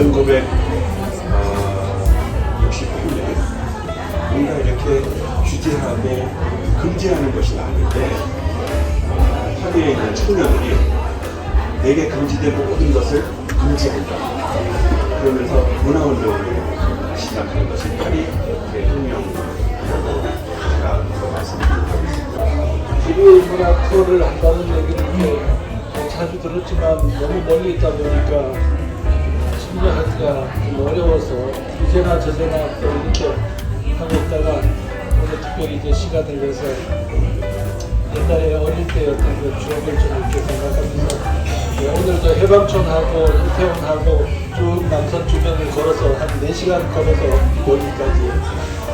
1969년 뭔가 이렇게 규제하고 금지하는 것이 나는데 파리에 있는 청년들이 내게 금지된 모든 것을 금지한다. 그러면서 문화운동을 시작한 것이 파리 대혁명이라고 제가 말씀드리고 있습니다. 기부 문화 투어를 한다는 얘기를 자주 들었지만 너무 멀리 있다 보니까 참여하기가 좀 어려워서 이제나 저제나 또 이렇게 하고 있다가 오늘 특별히 이제 시간을 내서 옛날에 어릴 때 어떤 그 추억을 좀 이렇게 생각하면서 오늘도 해방촌하고 이태원하고 쭉 남산 주변을 걸어서 한 4시간 걸어서 여기까지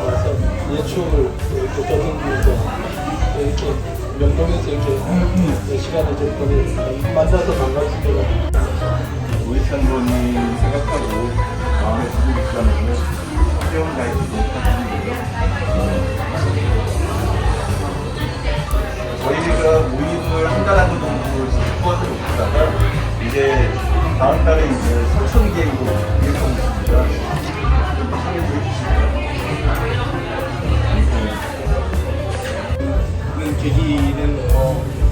와서 옛 추억을 이렇게 떠들면서 이렇게 명동에서 이렇게 시간을 좀 만나서 반갑습니다. 우리 장로님 생각하고 마음에 두고 있다면 회원 가입도 부탁드리고요. 저희가 모임을 한 달 한 정도 스포츠를 있다가 이제 다음 달에 이제 서천 계획으로 계획하고 있습니다. 참여해 주시고요. 계기는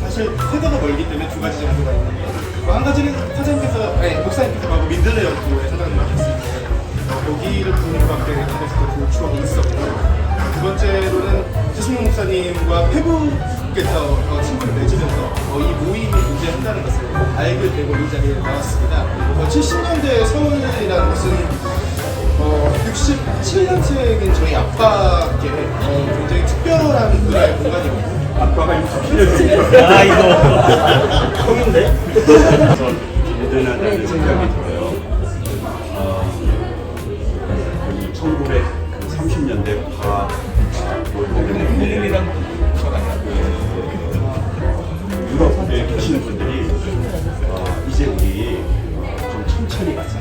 사실 세대가 멀기 때문에 두 가지 정도가 있는데 한 가지는 목사님께서 하고 민들레 연구에 사장님을 하셨습니다. 여기를 부모님과 함께 하면서 좋은 추억이 있었고 두 번째로는 최승용 목사님과 페북께서 친구를 맺으면서 이 모임이 존재한다는 것을 알게 되고 이 자리에 나왔습니다. 70년대 서울이라는 것은 67년생인 저희 아빠께 굉장히 특별한 문화의 공간이었고 아빠가 67년생이죠. 아 이거 형인데? 대단하다는 생각이 들어요. 1930년대 과학 보면은 유럽에 계시는 분들이 이제 우리 좀 천천히 가자.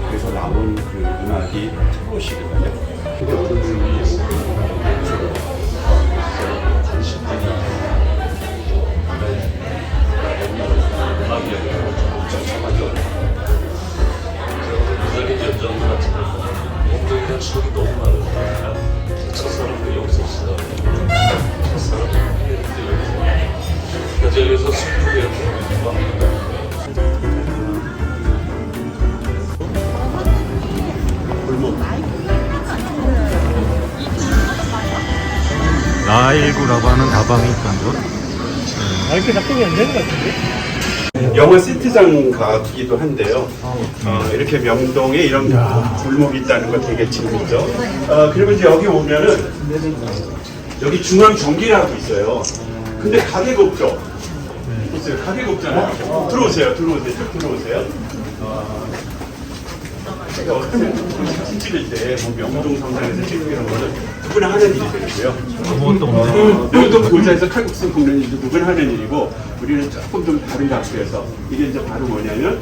그래서 나온 그 음악이 트롯이거든요. 그게 어떤 의미에서 당신들이 음악의 연장도 같은 엉덩이가 추억이 너무 많으니까 첫사랑도 여기서 시작하고 첫사랑도 여기서 여기서 슬프게 합니다. 나일구라고 하는 다방이 있던데. 이렇게 작동이 안 되는 것 같은데? 영화 세트장 가기도 한데요. 이렇게 명동에 이런 골목이 있다는 거 되게 재밌죠. 그리고 이제 여기 오면은 여기 중앙 전기라고 있어요. 근데 가게가 없죠. 있어요. 가게가 없잖아요. 들어오세요. 쭉 들어오세요. 제가 사진 찍을 때 명동 성당에서 찍는 이런 거는 누구나 하는 일이 되고요. 아무것도 없네. 명동 골자에서 칼국수 먹는 일도 누구나 하는 일이고 우리는 조금 좀 다른 각도에서 이게 이제 바로 뭐냐면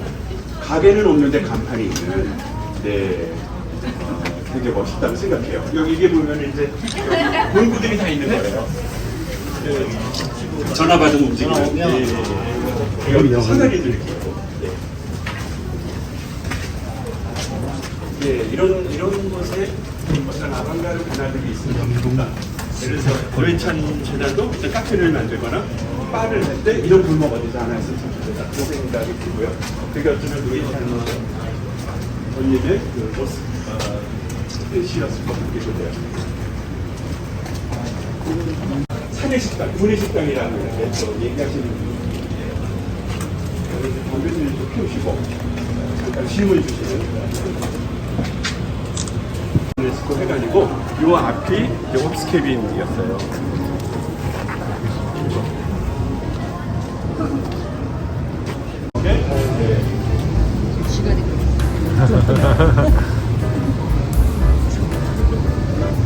가게는 없는데 간판이 있는 되게 멋있다고 생각해요. 여기 이게 보면 이제 공구들이 다 있는 거예요. 전화 받으면 움직이는 여기 사다리도 이렇게 있고. 이런 곳에 어떤 아방가르 문화들이 있습니다. 예를 들어서 노회찬 재단도 카페를 만들거나 바를 할 때 이런 골목 어디서 하나 있으면 좋겠다 그런 생각이 들고요. 그게 어쩌면 노회찬 원님의 그 모습 뜻이었을 것 같기도 해요. 사내식당, 구내식당이라고 이렇게 또 얘기하시는 분이 담배를 좀 피우시고 잠깐 질문 주시는 스코 해가지고 요 앞이 홉스캐빈이었어요.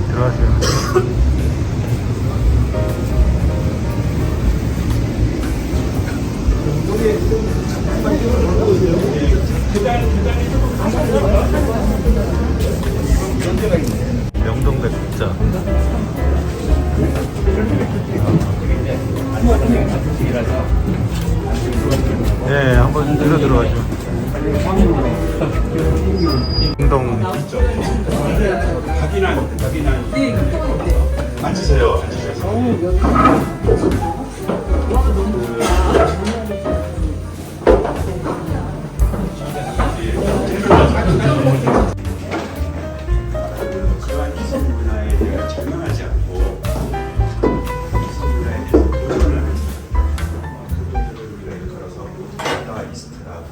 들어가세요. 명동 백국자. 네, 한번 들어가죠. 그러한 이성 문화에 대해 절망하지 않고 이성 문화에 대해서 도전을 하는 그분들을 우리가 일컬어서 다이스트라고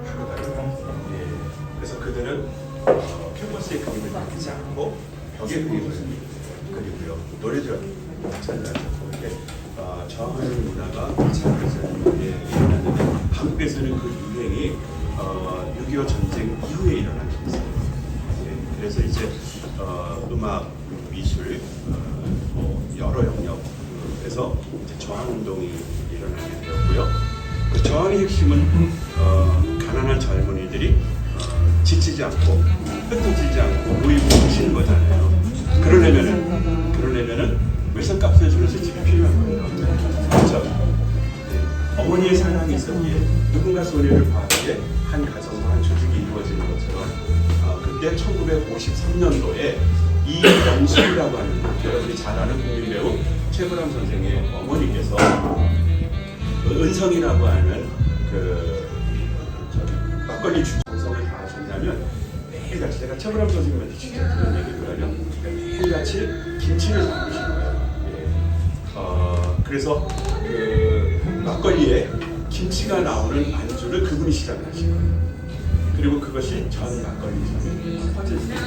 하거든요. 그래서 그들은 캔버스의 그림을 그리지 않고 벽에 그림을 그리고요. 노래도 마찬가지고 이렇게 저항하는 문화가 마찬가지로 일어났는데 한국에서는 그 유행이 6.25 전쟁 이후에 일어난 거였어요. 그래서 이제 음악, 미술, 뭐 여러 영역에서 저항 운동이 일어나게 되었고요. 그 저항의 핵심은 가난한 젊은이들이 지치지 않고 흩어지지 않고 모이고 계시는 거잖아요. 그러려면은 외상값을 주는 수집이 필요한 거예요. 그렇죠? 네. 어머니의 사랑이 있었기에 누군가 소리를 봐기에 한 가정과 한 조직이 이루어지는 것처럼 그때 1953년도에 이영숙이라고 하는 여러분이 잘 아는 국민 배우 최불암 선생의 어머니께서 은성이라고 하는 막걸리 정성을 다하신다면 매일같이 제가 최불암 선생님한테 직접 그런 얘기를 하면 매일같이 김치를 담그신 거예요. 그래서 그 막걸리에 김치가 나오는 안주를 그분이 시작을 하신 거예요. 그리고 그것이 전 막걸리처럼 퍼졌어요.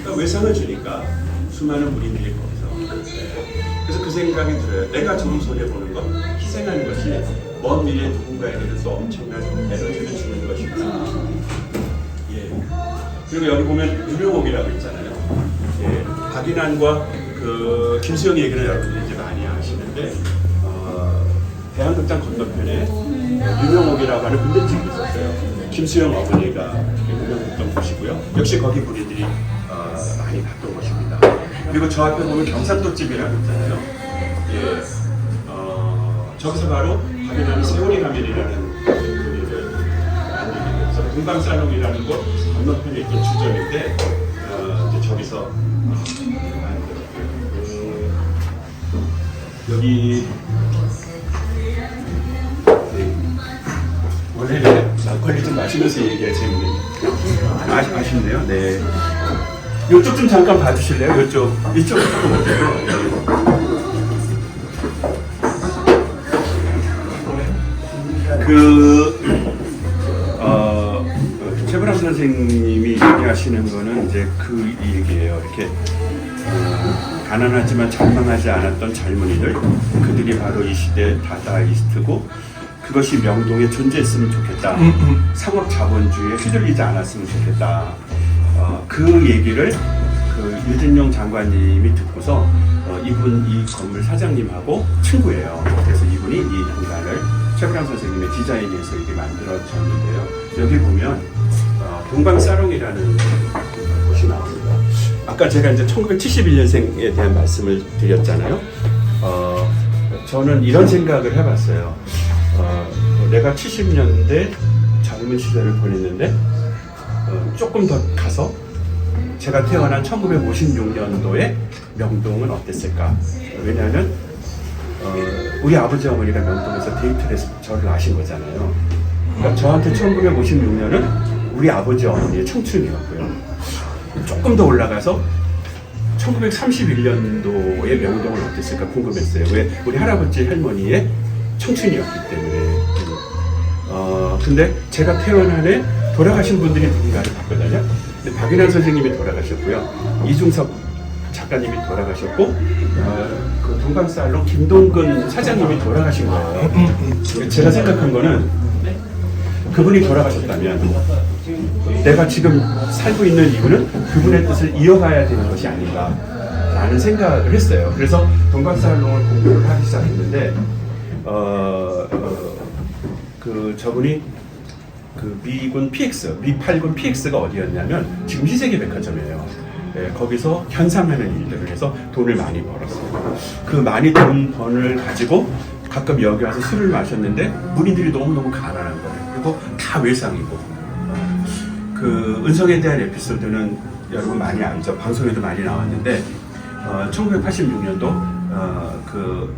그러니까 외상을 주니까 수많은 무리들이 거기서 그래서 그 생각이 들어요. 내가 좋은 손해 보는 것, 희생하는 것이 먼 미래에 누군가에게도 엄청난 에너지를 주는 것이구나. 예. 그리고 여기 보면 유명옥이라고 있잖아요. 예. 박인환과 그 김수영 얘기는 여러분들이 이제 많이 아시는데 대한극장 건너편에 유명옥이라고 하는 분대집이 있었어요. 김수영 어머니가 운영했던 곳이고요. 역시 거기 분들이 많이 갔던 곳입니다. 그리고 저 앞에 보면 경상도집이라고 있잖아요. 예. 저기서 바로 박인환이 세월이 가면이라는 분을 만들게 됐어요. 금방살롱이라는 곳 건너편에 있던 주점인데 이제 저기서 여기 원래 막걸리 좀 마시면서 얘기가 재밌네요. 아쉽네요. 네. 이쪽 좀 잠깐 봐주실래요? 이쪽으로 오세요. 최불암 선생님이 얘기하시는 거는 이제 그 얘기예요. 이렇게 가난하지만 절망하지 않았던 젊은이들, 그들이 바로 이 시대 다다이스트고 그것이 명동에 존재했으면 좋겠다. 상업 자본주의에 휘둘리지 않았으면 좋겠다. 그 얘기를 그 유진용 장관님이 듣고서 이분 이 건물 사장님하고 친구예요. 그래서 이분이 이 공간을 최불암 선생님의 디자인에서 이렇게 만들어졌는데요. 여기 보면 동방사롱이라는 곳이 나옵니다. 아까 제가 이제 1971년생에 대한 말씀을 드렸잖아요. 저는 이런 생각을 해봤어요. 내가 70년대 젊은 시절을 보냈는데 조금 더 가서 제가 태어난 1956년도에 명동은 어땠을까? 왜냐하면 우리 아버지 어머니가 명동에서 데이트를 해서 저를 아신 거잖아요. 그러니까 저한테 1956년은 우리 아버지 어머니의 청춘이었고요. 조금 더 올라가서 1931년도의 명동은 어땠을까 궁금했어요. 왜? 우리 할아버지 할머니의 청춘이었기 때문에. 근데 제가 태어난 해 돌아가신 분들이 누군가를 봤거든요. 근데 박인환 선생님이 돌아가셨고요. 이중섭 작가님이 돌아가셨고, 그 동방살롱 김동근 사장님이 돌아가신 거예요. 제가 생각한 거는 그분이 돌아가셨다면 내가 지금 살고 있는 이유는 그분의 뜻을 이어가야 되는 것이 아닌가라는 생각을 했어요. 그래서 동방살롱을 공부를 하기 시작했는데 그 저분이 그 미군 PX, 미8군 PX가 어디였냐면 지금 희세계 백화점이에요. 네, 거기서 현상하는 일들을 해서 돈을 많이 벌었어요. 그 많이 돈 번을 가지고 가끔 여기 와서 술을 마셨는데 무리들이 너무너무 가난한 거예요. 그리고 다 외상이고. 그 은성에 대한 에피소드는 여러분 많이 알죠. 방송에도 많이 나왔는데 1986년도 그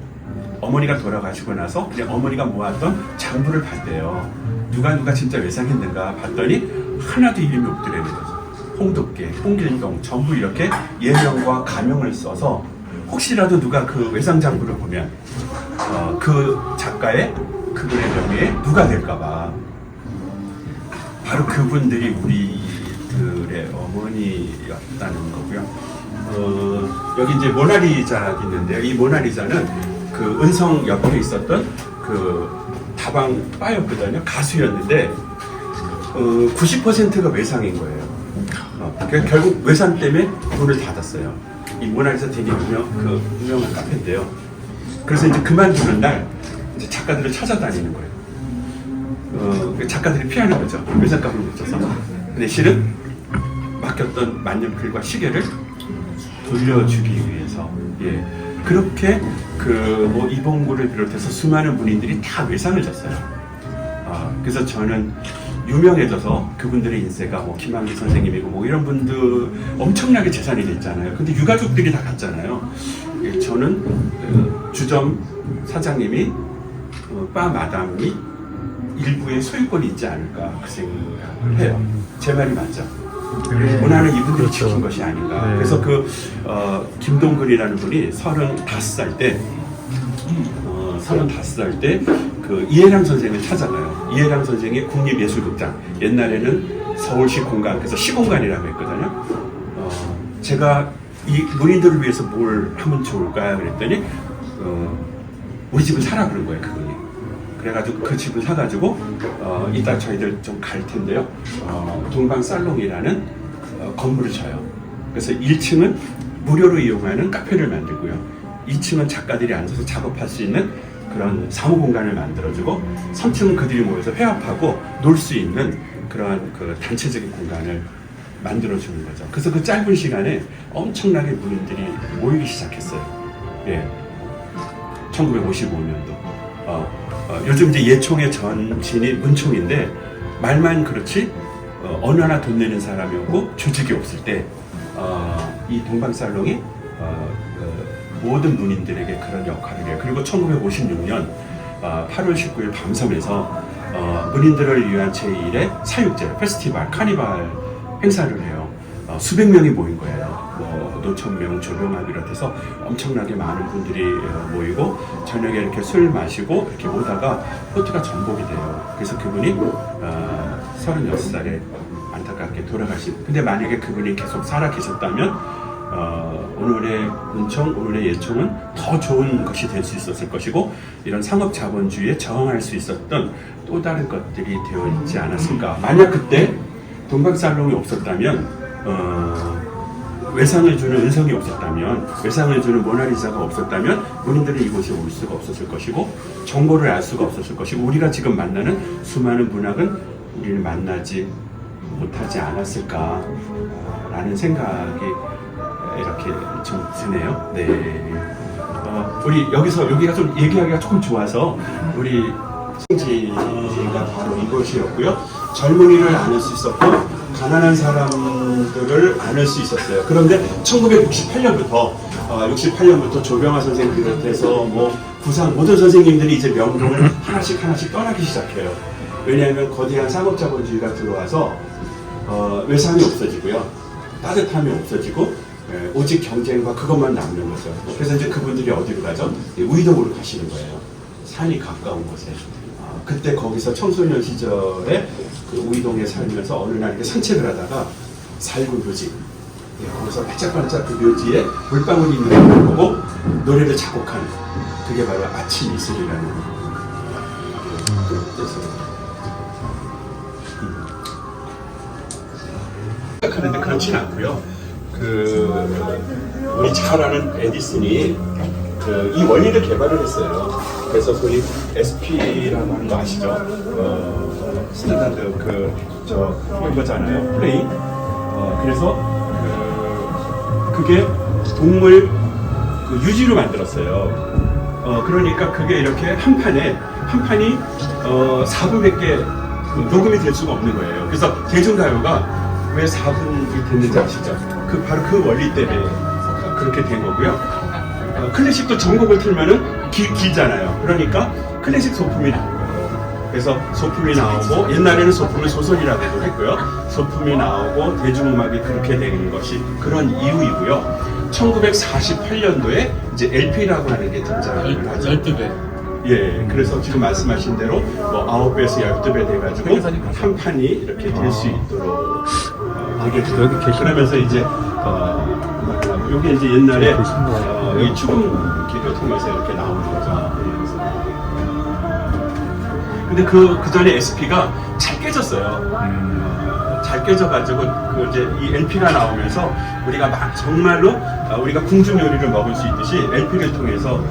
어머니가 돌아가시고 나서 그냥 어머니가 모았던 장부를 봤대요. 누가 진짜 외상했는가 봤더니 하나도 이름이 없더래요. 홍두깨, 홍길동 전부 이렇게 예명과 가명을 써서 혹시라도 누가 그 외상 장부를 보면 그 작가의 그분의 명예에 누가 될까봐 바로 그분들이 우리들의 어머니였다는 거고요. 여기 이제 모나리자가 있는데요. 이 모나리자는 그 은성 옆에 있었던 그 다방 바였거든요. 가수였는데 90%가 외상인 거예요. 결국 외상 때문에 문을 닫았어요. 이 모나리자 되게 유명한 카페인데요. 그래서 이제 그만두는 날 이제 작가들을 찾아다니는 거예요. 작가들이 피하는 거죠. 외상값을 못 줘서. 근데 실은 맡겼던 만년필과 시계를 돌려주기 위해서 예 그렇게 뭐 이봉구를 비롯해서 수많은 문인들이 다 외상을 줬어요. 그래서 저는 유명해져서 그분들의 인세가 뭐 김한기 선생님이고 뭐 이런 분들 엄청나게 재산이 됐잖아요. 근데 유가족들이 다 갔잖아요. 저는 주점 사장님이 바 마담이 일부의 소유권이 있지 않을까 그 생각을 해요. 제 말이 맞죠? 문화는 이분들이 지킨 것이 아닌가. 네. 그래서 김동근이라는 분이 35살 때 그 이해량 선생을 찾아가요. 이해량 선생이 국립예술극장, 옛날에는 서울시 공간, 그래서 시공간이라고 했거든요. 제가 이 문인들을 위해서 뭘 하면 좋을까 그랬더니 우리 집을 사라 그런 거예요, 그분이. 그래가지고 그 집을 사가지고 이따 저희들 좀 갈 텐데요. 동방살롱이라는 건물을 쳐요. 그래서 1층은 무료로 이용하는 카페를 만들고요. 2층은 작가들이 앉아서 작업할 수 있는 그런 사무 공간을 만들어주고 3층은 그들이 모여서 회합하고 놀 수 있는 그런 그 단체적인 공간을 만들어주는 거죠. 그래서 그 짧은 시간에 엄청나게 문인들이 모이기 시작했어요. 예, 1955년도. 요즘 이제 예총의 전신이 문총인데 말만 그렇지 어느 하나 돈 내는 사람이 없고 조직이 없을 때 이 동방살롱이 모든 문인들에게 그런 역할을 해요. 그리고 1956년 8월 19일 밤섬에서 문인들을 위한 제1의 사육제 페스티벌 카니발 행사를 해요. 수백 명이 모인 거예요. 노천명, 조병아 비롯해서 엄청나게 많은 분들이 모이고 저녁에 이렇게 술 마시고 이렇게 오다가 호텔가 전복이 돼요. 그래서 그분이 36살에 안타깝게 돌아가신. 근데 만약에 그분이 계속 살아 계셨다면 오늘의 문총, 오늘의 예총은 더 좋은 것이 될 수 있었을 것이고 이런 상업자본주의에 저항할 수 있었던 또 다른 것들이 되어 있지 않았을까. 만약 그때 동방살롱이 없었다면 외상을 주는 은성이 없었다면, 외상을 주는 모나리자가 없었다면 문인들은 이곳에 올 수가 없었을 것이고 정보를 알 수가 없었을 것이고 우리가 지금 만나는 수많은 문학은 우리를 만나지 못하지 않았을까라는 생각이 이렇게 좀 드네요. 네. 우리 여기가 좀 얘기하기가 조금 좋아서 우리 성지가 바로 이곳이었고요. 젊은이를 안을 수 있었고 가난한 사람들을 안을 수 있었어요. 그런데 1968년부터 조병아 선생님 비롯해서 뭐 부산 모든 선생님들이 이제 명동을 하나씩 떠나기 시작해요. 왜냐하면 거대한 상업자본주의가 들어와서 외상이 없어지고요. 따뜻함이 없어지고 오직 경쟁과 그것만 남는 거죠. 그래서 이제 그분들이 어디로 가죠? 우이동으로 가시는 거예요. 산이 가까운 곳에. 그때 거기서 청소년 시절에 그 우이동에 살면서 어느 날 이렇게 산책을 하다가 살구 묘지, 거기서 반짝반짝 그 묘지에 물방울이 있는 걸 보고 노래를 작곡한 그게 바로 아침 이슬이라는 뜻이에요. 생각하는데 그렇진 않고요. 우리 잘 아는 에디슨이 이 원리를 개발을 했어요. 그래서 소위 SP라고 하는 거 아시죠? 스탠다드 이거잖아요. 플레이. 그래서 그게 동물 유지로 만들었어요. 그러니까 그게 이렇게 한 판이 4분밖에 녹음이 될 수가 없는 거예요. 그래서 대중가요가 왜 4분이 됐는지 아시죠? 바로 그 원리 때문에 그렇게 된 거고요. 클래식도 전곡을 틀면은 길잖아요. 그러니까 클래식 소품이 나온 거예요. 그래서 소품이 나오고 옛날에는 소품을 소설이라고도 했고요. 소품이 나오고 대중음악이 그렇게 된 것이 그런 이유이고요. 1948년도에 이제 LP라고 하는 게 등장을 하죠. 12배. 예, 그래서 지금 말씀하신 대로 뭐 9배에서 12배 돼가지고 한 판이 이렇게 될 수 있도록 되게 됐어요. 여기 계시는 그러면서 이제 여기 이제 옛날에 계신 것 같아요. 이 죽음 기도 통해서 이렇게 나오는 거죠. 근데 그 전에 SP가 잘 깨졌어요. 잘 깨져가지고 그 이제 이 LP가 나오면서 우리가 막 정말로 우리가 궁중 요리를 먹을 수 있듯이 LP를 통해서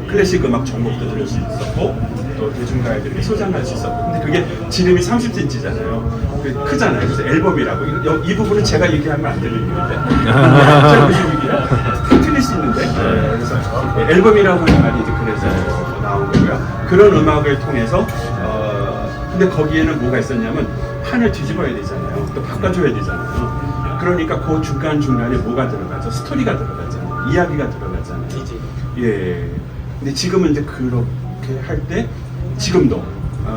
클래식 음악 전곡도 들을 수 있었고 또 대중가요들이 소장할 수 있었고 근데 그게 지름이 30cm잖아요. 크잖아요. 그래서 앨범이라고 이 부분은 제가 얘기하면 안 되는 이유인데 다 틀릴 수 있는데 그래서 앨범이라고 하는 말이 이제 그래서 나온 거고요. 그런 음악을 통해서 근데 거기에는 뭐가 있었냐면 판을 뒤집어야 되잖아요. 또 바꿔줘야 되잖아요. 그러니까 그 중간중간에 뭐가 들어가죠? 스토리가 들어가잖아요. 이야기가 들어가잖아요. 예. 근데 지금은 이제 그렇게 할 때 지금도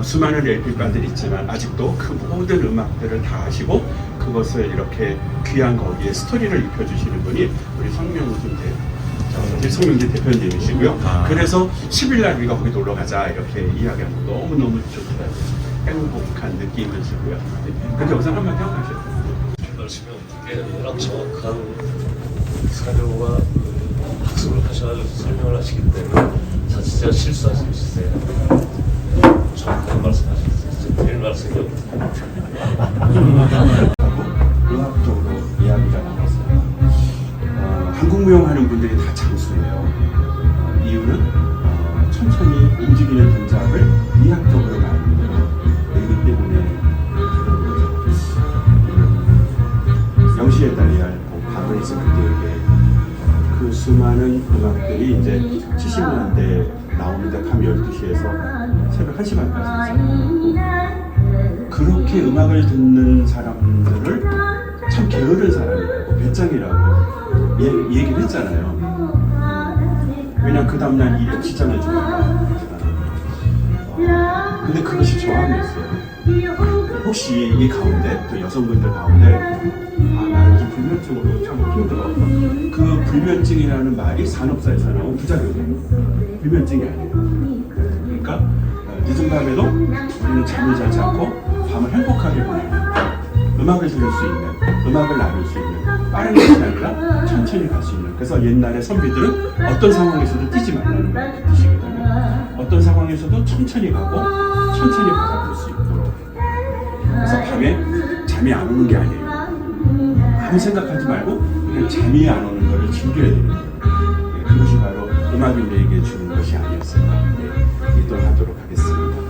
수많은 LP가들이 있지만 아직도 그 모든 음악들을 다 하시고 그것을 이렇게 귀한 거기에 스토리를 입혀주시는 분이 우리 성명진 대표님이시고요. 그래서 10일 날 우리가 거기 놀러 가자 이렇게 이야기하는 거 너무너무 좋더라고요. 행복한 느낌을 주고요. 그렇게 우선 한번 해보세요. 말씀이 어떻게 워낙 정확한 사료와 학습을 하셔가지고 설명을 하시기 때문에 사실 제가 실수할 수 있으세요. 정확하게 말씀하셨어요. 별 말씀이 없어요. 음악적으로 이야기가 나왔어요. 한국 무용하는 분들이 다 장수예요. 이유는 천천히 움직이는 동작을 이학적으로 많이 되기 때문에 영시의 달리알 바브리스 그대에게 그 수많은 음악들이 이제 70년대 나오는데 밤 12시에서 새벽 1시간까지 있어요. 그렇게 음악을 듣는 사람들을 참 게으른 사람이라고 배짱이라고 얘기를 했잖아요. 왜냐면 그 다음날 일에 지장을 주니까. 근데 그것이 저항이었어요. 혹시 이 가운데 또 여성분들 가운데 나 요즘 불면증으로 참 힘들어. 그 불면증이라는 말이 산업사에서 나온 부작용이에요. 불면증이 아니에요. 그러니까 늦은 밤에도 우리는 잠을 자지 않고 밤을 행복하게 보내는 음악을 들을 수 있는, 음악을 나눌 수 있는 빠른 것이 아니라 천천히 갈 수 있는. 그래서 옛날에 선비들은 어떤 상황에서도 뛰지 말라는 걸 뜻이거든요. 어떤 상황에서도 천천히 가고 천천히 바라볼 수 있도록. 그래서 밤에 잠이 안 오는 게 아니에요. 아무 생각하지 말고 그냥 잠이 안 오는 것을 즐겨야 되는 거예요. 그것이 바로 음악이 우리에게 주는 것이 아니었을까. 이동하도록 하겠습니다.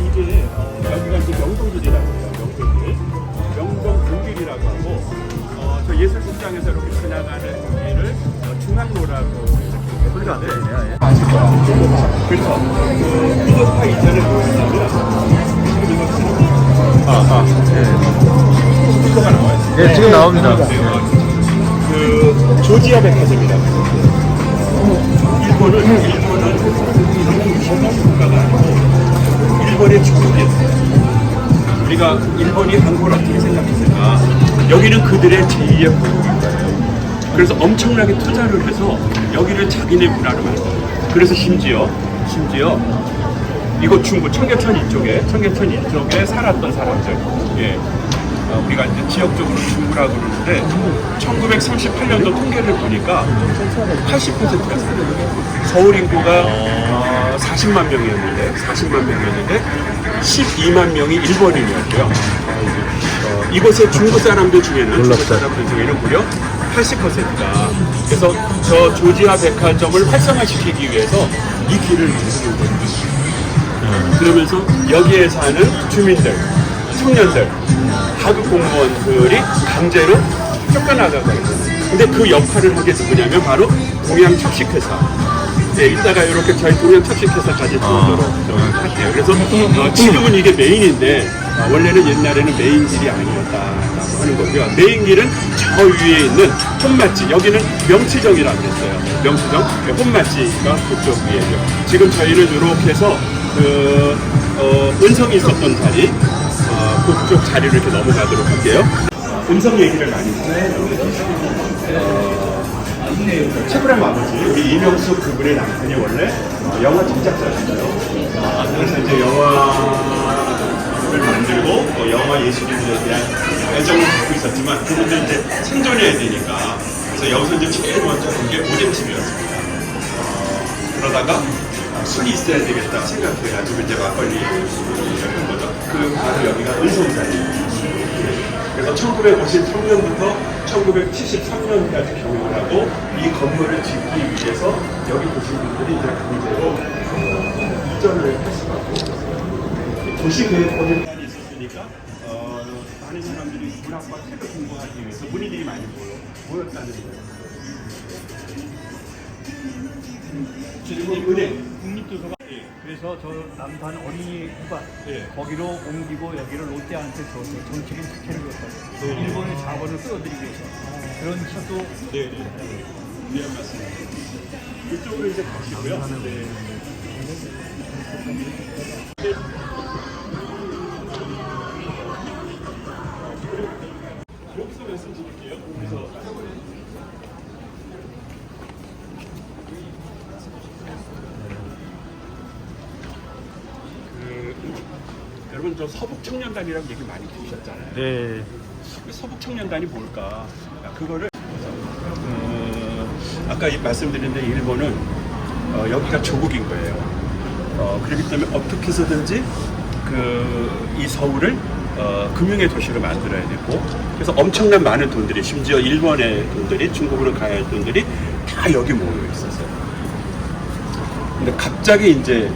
이게 여기가 이제 명동길이라고 해요. 명동길이라고 하고 저 예술극장에서 이렇게 지나가는 길을 중앙로라고 소리가 안 들리네요. 그렇죠. 이것과 이전에 뭐였냐면 스피커가 나와요. 예, 지금 나옵니다. 그 조지아 백화점이라고 일본은 일본의 중국이었어요. 우리가 일본이 한국을 어떻게 생각했을까? 여기는 그들의 제2의 고국인 거예요. 그래서 엄청나게 투자를 해서 여기를 자기네 문화로 만들어요. 그래서 심지어 이곳 중부 청계천 이쪽에 살았던 사람들, 예, 우리가 이제 지역적으로 중부라고 그러는데 1938년도 통계를 보니까 80%였어요. 서울 인구가 40만 명이었는데 12만 명이 일본인이었고요. 이곳의 중국 사람들 중에는 무려 80%가. 그래서 저 조지아 백화점을 활성화시키기 위해서 이 길을 만드는 거예요. 그러면서 여기에 사는 주민들, 청년들, 하급 공무원들이 강제로 쫓겨나가고 있어요. 근데 그 역할을 하게 누구냐면 바로 동양 착식회사. 네, 이따가 이렇게 저희 동양 탑식회사까지 들어오도록 할게요. 그래서 지금은 이게 메인인데 원래는 옛날에는 메인길이 아니었다라고 하는 거고요. 메인길은 저 위에 있는 홈맛집, 여기는 명치정이라고 그랬어요. 명치정, 홈맛집가 그쪽 위에요. 지금 저희는 이렇게 해서 은성이 있었던 자리, 그쪽 자리로 이렇게 넘어가도록 할게요. 음성 얘기를 많이 했어요. 최불암 아버지, 우리 이명숙 그분의 남편이 원래 영화 제작자였어요. 그래서 이제 영화를 만들고 영화 예술인들에 대한 애정을 갖고 있었지만 그분도 이제 생존해야 되니까 그래서 여기서 이제 제일 먼저 본 게 오뎅집이었습니다. 그러다가 술이 있어야 되겠다 생각해가지고 이제 막걸리를 한 거죠. 그 바로 여기가 은성사예요. 그래서 1953년부터 1973년까지 경영을 하고 이 건물을 짓기 위해서 여기 보신 분들이 이제 강제로 이전을 할 수밖에 없었어요. 도시계획법이 있었으니까 많은 사람들이 문학과 책을 공부하기 위해서 문의들이 많이 모였다는 거예요. 주주님 은행 국립도서관. 그래서 저 남산 어린이 후반 예. 거기로 옮기고 여기를 롯데한테 줘서 정책인 특혜를 줬다고. 일본의 자본을 끌어들이기 위해서 그런 시도. 네, 미안 말씀입니다. 이쪽으로 이제 가시고요. 네. 여기서 말씀드릴게요. 그래서 여러분 저 서북청년단이라고 얘기 많이 들으셨잖아요. 네. 서북청년단이 뭘까? 그거를 아까 말씀드린 데 일본은 여기가 조국인 거예요. 그렇기 때문에 어떻게 해서든지 이 서울을 금융의 도시로 만들어야 되고 그래서 엄청난 많은 돈들이 심지어 일본의 돈들이 중국으로 가야 할 돈들이 다 여기 모여 있었어요. 근데 갑자기 이제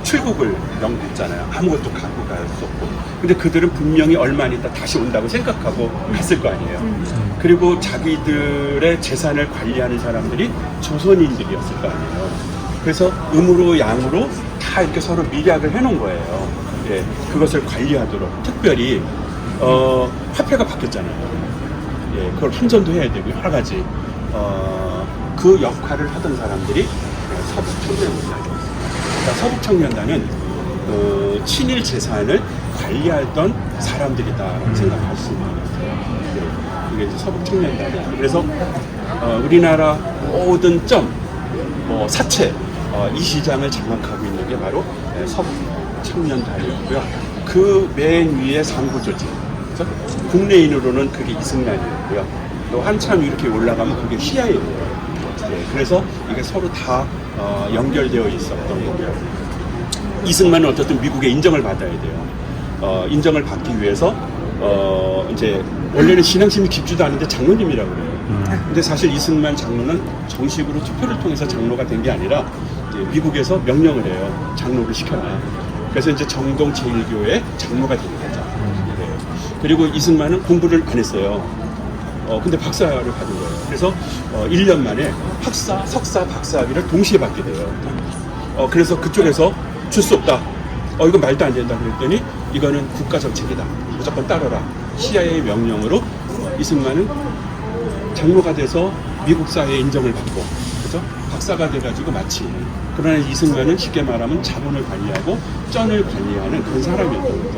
출국을 명했잖아요. 아무것도 갖고 갈 수 없고. 근데 그들은 분명히 얼마 안 있다 다시 온다고 생각하고 갔을 거 아니에요. 그리고 자기들의 재산을 관리하는 사람들이 조선인들이었을 거 아니에요. 그래서 음으로 양으로 다 이렇게 서로 밀약을 해놓은 거예요. 예, 그것을 관리하도록. 특별히 화폐가 바뀌었잖아요. 예, 그걸 환전도 해야 되고 여러 가지 그 역할을 하던 사람들이 서북청년단이었어요. 그러니까 서북청년단은 친일 재산을 관리하던 사람들이다라고 생각할 수 있는 거예요. 네, 이게 이제 서북청년단이에요. 그래서 우리나라 모든 사채 이 시장을 장악하고 있는 게 바로 서북청년단이었고요. 그 맨 위에 상부조직, 그래서 국내인으로는 그게 이승만이었고요. 또 한참 이렇게 올라가면 그게 시아예요. 네, 그래서 이게 서로 다 연결되어 있었던 거고요. 이승만은 어쨌든 미국의 인정을 받아야 돼요. 인정을 받기 위해서 이제 원래는 신앙심이 깊지도 않은데 장로님이라고 그래요. 근데 사실 이승만 장로는 정식으로 투표를 통해서 장로가 된 게 아니라 이제 미국에서 명령을 해요. 장로를 시켜놔요. 그래서 이제 정동 제1교회 장로가 된 거죠. 네. 그리고 이승만은 공부를 안 했어요. 근데 박사를 받은 거예요. 그래서 1년 만에 석사, 박사학위를 동시에 받게 돼요. 그래서 그쪽에서 줄 수 없다. 이거 말도 안 된다 그랬더니 이거는 국가 정책이다. 무조건 따르라. CIA 명령으로 이승만은 장로가 돼서 미국 사회의 인정을 받고, 그죠? 박사가 돼가지고 마치. 그러나 이승만은 쉽게 말하면 자본을 관리하고 쩐을 관리하는 그런 사람이었던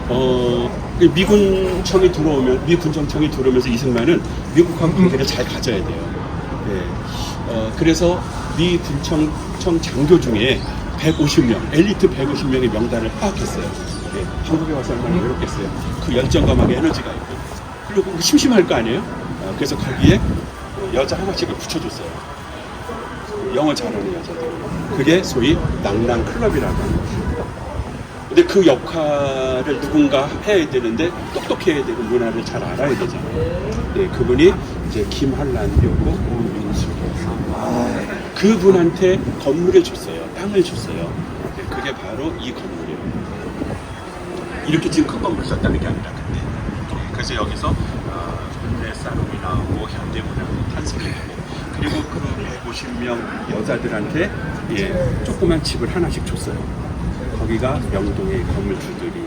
거죠. 미군청이 들어오면, 미군정청이 들어오면서 이승만은 미국하고 관계를 잘 가져야 돼요. 네. 그래서 미 군청 장교 중에 150명, 엘리트 150명의 명단을 파악했어요. 네. 한국에 와서 얼마나 외롭겠어요. 그 열정감하게 에너지가 있고. 그리고 심심할 거 아니에요? 그래서 거기에 여자 하나씩을 붙여줬어요. 영어 잘하는 여자들. 그게 소위 낭랑 클럽이라고 하는 거예요. 근데 그 역할을 누군가 해야 되는데 똑똑해야 되고 문화를 잘 알아야 되잖아요. 네, 그분이 이제 김한란이었고 오민숙이었어요. 그분한테 건물을 줬어요. 땅을 줬어요. 네, 그게 바로 이 건물이에요. 이렇게 지금 큰 건물 썼다는 게 아니라 근데 그래서 여기서 현대 산업이 나오고 현대 문화가 탄생이 되고 그리고 그 150명 여자들한테 조그만 집을 하나씩 줬어요. 거기가 명동의 건물주들이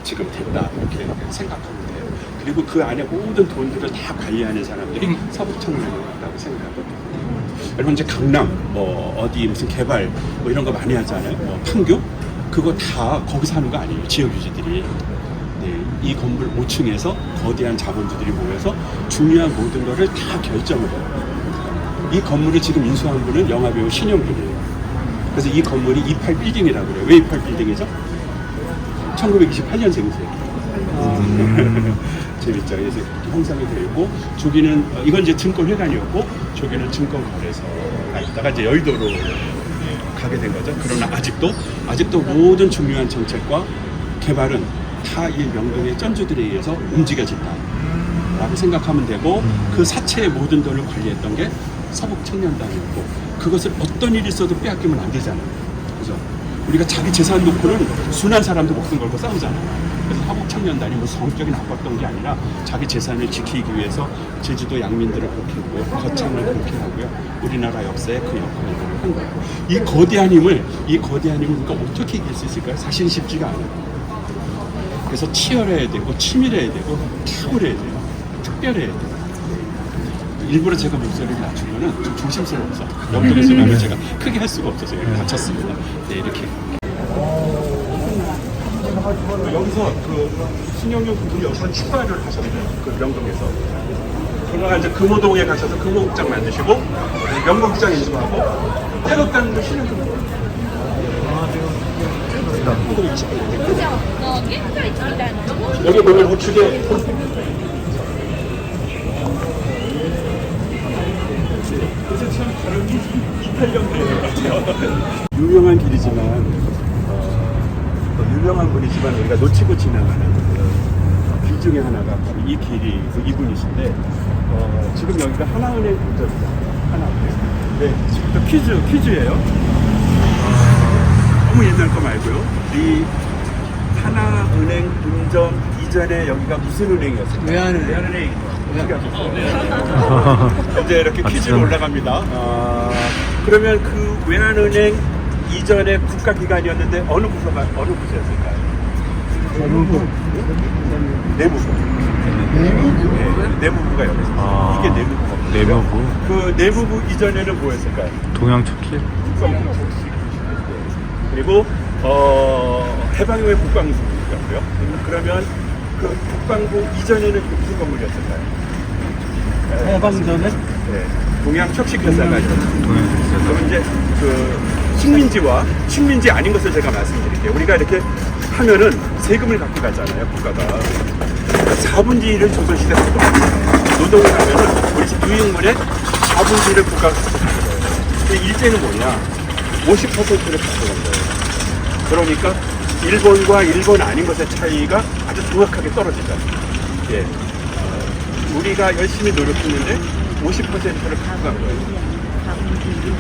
지금 됐다 이렇게 생각하면 돼요. 그리고 그 안에 모든 돈들을 다 관리하는 사람들이 서북청년이라고 생각하거든요. 여러분 이제 강남 뭐 어디 무슨 개발 뭐 이런 거 많이 하잖아요. 뭐 판교 그거 다 거기서 하는 거 아니에요. 지역 유지들이. 네, 이 건물 5층에서 거대한 자본주들이 모여서 중요한 모든 거를 다 결정을 해요. 이 건물을 지금 인수한 분은 영화배우 신영균이에요. 그래서 이 건물이 28빌딩이라고 그래요. 왜 28빌딩이죠? 1928년생이세요. 재밌죠. 그래서 형성이 되어 있고, 저기는, 이건 이제 증권회관이었고, 저기는 증권거래소가 있다가 이제 여의도로 가게 된 거죠. 그러나 아직도 모든 중요한 정책과 개발은 다 이 명동의 쩐주들에 의해서 움직여진다. 라고 생각하면 되고, 그 사채의 모든 돈을 관리했던 게 서북청년단이었고, 그것을 어떤 일이 있어도 빼앗기면 안 되잖아요. 그죠? 우리가 자기 재산 놓고는 순한 사람도 목숨 걸고 싸우잖아요. 그래서 서북청년단이 뭐 성격이 나빴던 게 아니라 자기 재산을 지키기 위해서 제주도 양민들을 그렇게 하고요. 거창을 그렇게 하고요. 우리나라 역사에 그 역할을 한 거예요. 이 거대한 힘을 우리가 어떻게 이길 수 있을까요? 사실 쉽지가 않아요. 그래서 치열해야 되고 치밀해야 되고 탁월해야 돼요. 특별해야 돼요. 일부러 제가 목소리를 낮춘 거는 좀 조심스러워서 영동에서 가면 제가 크게 할 수가 없어서 이렇게 다쳤습니다. 네, 이렇게. 여기서 그 신영용 그분이 여기서 출발을 하셨어요. 그 명동에서. 그러다가 이제 금호동에 가셔서 금호극장 만드시고 명동극장 인수하고 때렸다는 신영용. 여기 보면 우측에 그래서 참 다른 28년도에 유명한 길이지만 유명한 분이지만 우리가 놓치고 지나가는 길 중에 하나가 바로 이 길이 이분이신데 지금 여기가 하나은행 본점입니다. 하나은행. 네, 지금부터 퀴즈예요. 너무 옛날 거 말고요. 이 하나은행 본점 이전에 여기가 무슨 은행이었어요? 외환은행. 이제 이렇게 퀴즈로 올라갑니다. 그러면 그 외환은행 이전에 국가기관이었는데 어느 부서였을까요? 내무부. 내무부가 여기 있어요. 이게 내무부가. 내무부. 그 내무부 이전에는 뭐였을까요? 동양초길. 그리고 해방후의 국방부였고요. 그러면 그 국방부 이전에는 무슨 건물이었을까요? 해방 전에 네, 동양척식회사가 있었어요. 그럼 이제 그 식민지 아닌 것을 제가 말씀드릴게요. 우리가 이렇게 하면은 세금을 갖고 가잖아요, 국가가. 4분의 1을 조선시대 갖고 갔어요. 노동을 하면은 우리 집 유익물의 4분의 1을 국가가 갖고 간 거예요. 근데 일제는 뭐냐? 50%를 갖고 간 거예요. 그러니까 일본과 일본 아닌 것의 차이가 아주 정확하게 떨어지죠. 예. 우리가 열심히 노력했는데 50%를 갖고 간 거예요.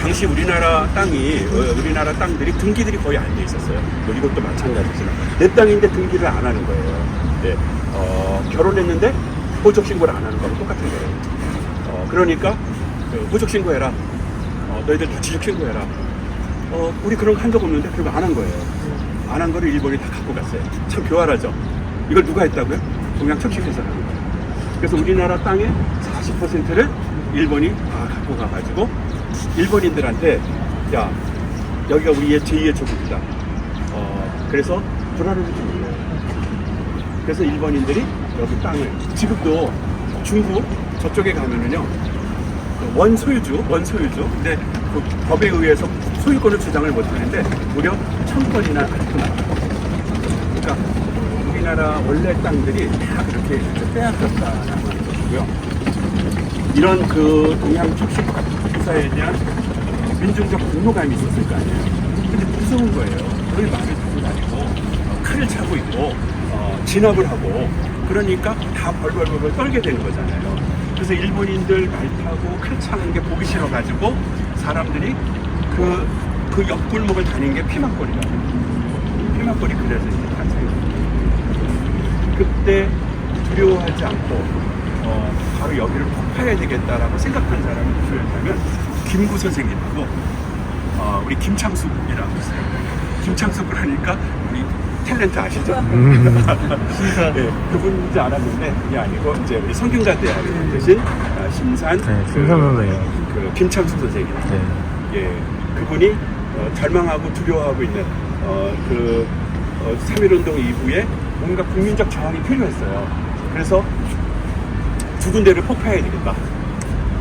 당시 우리나라 땅들이 등기들이 거의 안 돼 있었어요. 뭐 이것도 마찬가지지만 내 땅인데 등기를 안 하는 거예요. 네. 결혼했는데 호적 신고를 안 하는 거랑 똑같은 거예요. 그러니까 호적 신고해라. 너희들 다 취직 신고해라. 우리 그런 거 한 적 없는데 그리고 안 한 거예요. 안 한 거를 일본이 다 갖고 갔어요. 참 교활하죠. 이걸 누가 했다고요? 동양척식회사가 한 거예요. 그래서 우리나라 땅의 40%를 일본이 다 갖고 가가지고 일본인들한테 야 여기가 우리의 제2의 조국이다. 그래서 불화를 줍니다. 그래서 일본인들이 여기 땅을 지금도 중국 저쪽에 가면은요 원소유주 근데 그 법에 의해서 소유권을 주장을 못하는데 무려 1000건이나 아직도 나와요. 그러니까 우리나라 원래 땅들이 다 그렇게 빼앗겼다는 것이고요. 이런 그 동양척식회사에 대한 민중적 분노감이 있었을 거 아니에요. 근데 무서운 거예요. 늘 말을 듣고 다니고 칼을 차고 있고 진압을 하고 그러니까 다 벌벌벌 떨게 되는 거잖아요. 그래서 일본인들 말 타고 칼 차는 게 보기 싫어가지고 사람들이 그 옆골목을 다니는 게 피막거리가 피막거리 그래서 이제 탄생이 그때 두려워하지 않고 바로 여기를 폭파해야 되겠다라고 생각한 사람이 누구였냐면 김구 선생님하고 우리 김창숙이라고 있어요. 김창숙을 하니까 우리 탤런트 아시죠? 네, 그분인지 알았는데 그게 아니고 이제 우리 성균관대학에 계신 심산 네, 심산 선생님. 그 김창숙 선생님. 네. 예, 그분이 절망하고 두려워하고 있는 3.1운동 이후에 뭔가 국민적 저항이 필요했어요. 그래서 두 군데를 폭파해야 되겠다.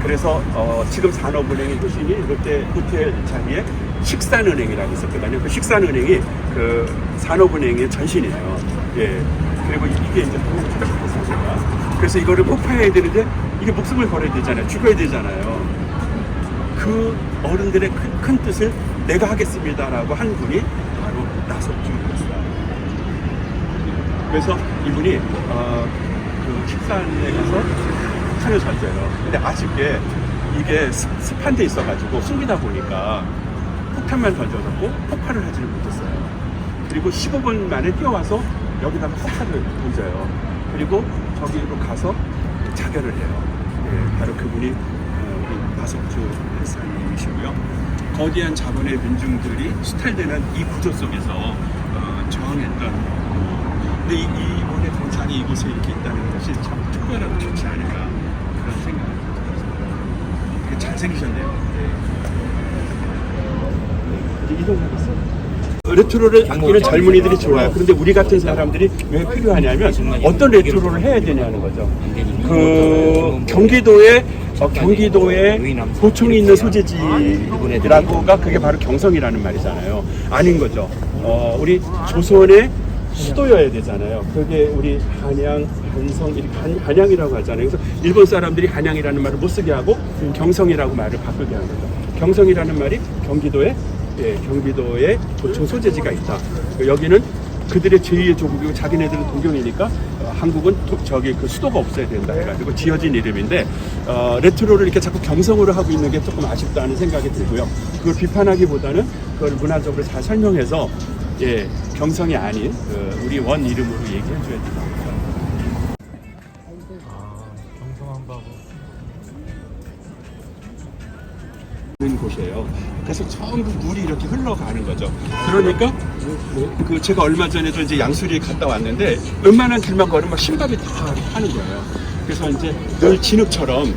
그래서 지금 산업은행의 효신이 롯데 호텔 자리에 식산은행이라고 있었거든요. 그 식산은행이 그 산업은행의 전신이에요. 예. 그리고 이게 이제 폭파했습니다. 그래서 이거를 폭파해야 되는데 이게 목숨을 걸어야 되잖아요. 죽어야 되잖아요. 그 어른들의 큰 뜻을 내가 하겠습니다라고 한 분이 바로 나석주였어요. 그래서 이분이 그 식산에 가서 탄을 던져요. 근데 아쉽게 이게 습한 데 있어가지고 숨기다 보니까 폭탄만 던져놓고 폭발을 하지를 못했어요. 그리고 15분 만에 뛰어와서 여기다가 폭탄을 던져요. 그리고 저기로 가서 자결을 해요. 예, 바로 그분이 우리 나석주 박사님이시고요. 거대한 자본의 민중들이 수탈되는 이 구조 속에서 저항했던 근데 이번에 동산이 이곳에 이렇게 있다는 것이 참 특별하고 좋지 않을까 그런 생각이 들었어요. 되게 잘생기셨네요. 이제 이동하겠어요. 레트로를 아끼는 젊은이들이 좋아요. 그런데 우리 같은 사람들이 왜 필요하냐면 어떤 레트로를 해야 되냐는 거죠. 그 경기도에 고충이 있는 소재지라고가 그게 바로 경성이라는 말이잖아요. 아닌 거죠. 우리 조선의 수도여야 되잖아요. 그게 우리 한양, 한성, 이렇게 한양이라고 하잖아요. 그래서 일본 사람들이 한양이라는 말을 못 쓰게 하고 경성이라고 말을 바꾸게 한 거죠. 경성이라는 말이 경기도에 고충 소재지가 있다. 여기는 그들의 제2의 조국이고 자기네들은 동경이니까 한국은 그 수도가 없어야 된다 해가지고 지어진 이름인데 레트로를 이렇게 자꾸 경성으로 하고 있는 게 조금 아쉽다는 생각이 들고요. 그걸 비판하기보다는 그걸 문화적으로 잘 설명해서 예, 경성이 아닌 우리 원 이름으로 얘기해줘야 된다. 경성 한바구. 있는 곳이에요. 그래서 전부 물이 이렇게 흘러가는 거죠. 그러니까 그 제가 얼마 전에도 이제 양수리에 갔다 왔는데 웬만한 길만 걸으면 신발이 다 하는 거예요. 그래서 이제 늘 진흙처럼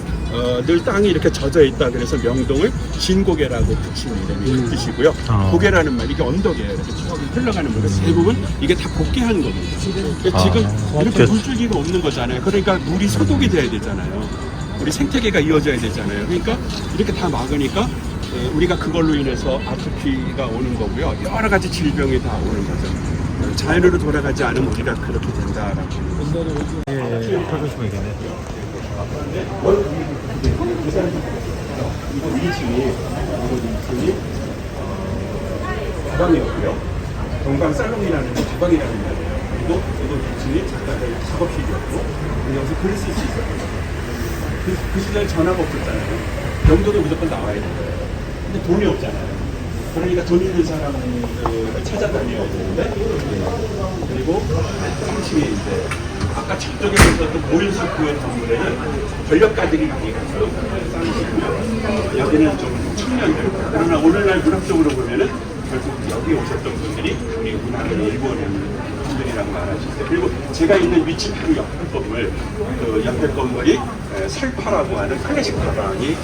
늘 땅이 이렇게 젖어 있다. 그래서 명동을 진고개라고 붙인 이름이 뜻이고요. 고개라는 말 이게 언덕이에요. 이렇게 쭉 흘러가는 물. 대부분 이게 다 복개하는 겁니다. 지금 이렇게 물줄기가 없는 거잖아요. 그러니까 물이 소독이 돼야 되잖아요. 우리 생태계가 이어져야 되잖아요. 그러니까 이렇게 다 막으니까 우리가 그걸로 인해서 아토피가 오는 거고요. 여러 가지 질병이 다 오는 거죠. 자연으로 돌아가지 않으면 우리가 그렇게 된다라고. 예, 터주시면 이겠네. 이거 1층이 주방이었고요. 동방살롱이라는 주방이라는 말이에요. 그리고 이거 2층이 작가의 작업실이었고 여기서 글을 쓸 수 있었어요. 그 시절에 전화가 없었잖아요. 영도도 무조건 나와야 돼요. 근데 돈이 없잖아요. 그러니까 돈 있는 사람을 찾아다녀야 되는데 그리고 3층에 이제 아까 저쪽에 보셨던 모일숲 그 건물에는 권력가들이 많이 가서 여기는 좀 청년들. 그러나 오늘날 문학적으로 보면은 결국 여기 오셨던 분들이 우리 문학의 일본의 분들이라고 말할 수 있어요. 그리고 제가 있는 위치 바로 옆에 건물, 그 옆에 건물이 설파라고 하는 클래식 가방이